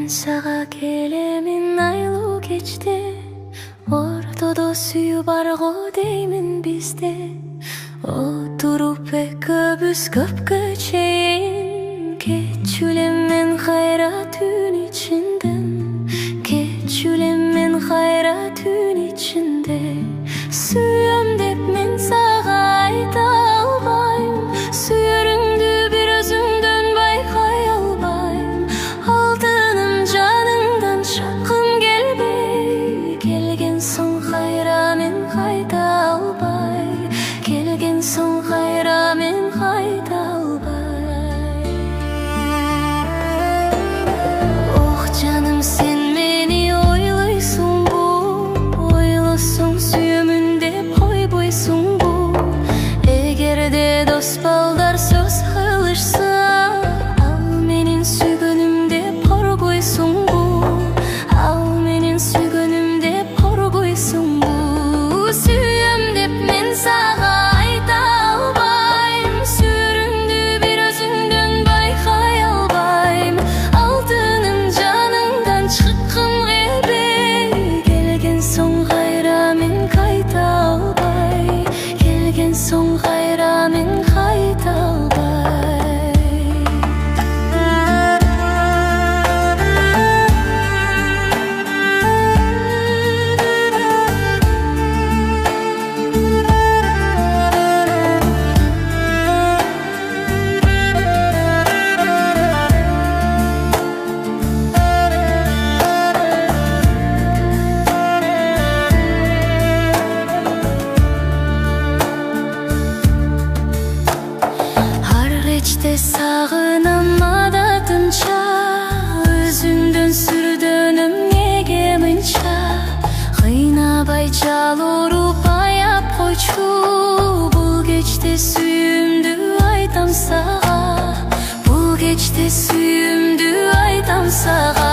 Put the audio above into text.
сага келемин айлуу кечте, ортодо сүйүү бар го деймин бизде. Отуруп экөөбүз көпкө чейин, кечүлем мен кайра түн ичинден, кечүлем мен кайра түн ичинде. Сүйөм деп мен сага айта албайм, сүйөрүңдү бир өзүңдөн байкай албайм. Алтыным жаныңдан чаккым келбей, келген соң кайра мен кайта албай, келген соң кайра мен кайта албай. Ох жаным, сен мени ойлойсуңбу, ойлосоң сүйөмүн деп койбойсуңбу? Эгерде дос балдар сөз кылышса, ал менин сүйгөнүм деп коргойсуңбу? Ал менин сүйгөнүм деп коргойсуңбу? Сүйөм деп мен сага айта албайм, сүйөрүңдү бир өзүңдөн байкай албайм. Алтыным жаныңдан чыккым келбей, келген соң кайра мен кайта албай, келген соң кайра мен кайта албай. Кечте сагынам адатымча, өзүңдөн сүрдөнүм неге мынча? Кыйнабай жал уруп аяп койчу, бул кечте сүйүүмдү айтам сага, бул кечте сүйүүмдү айтам сага.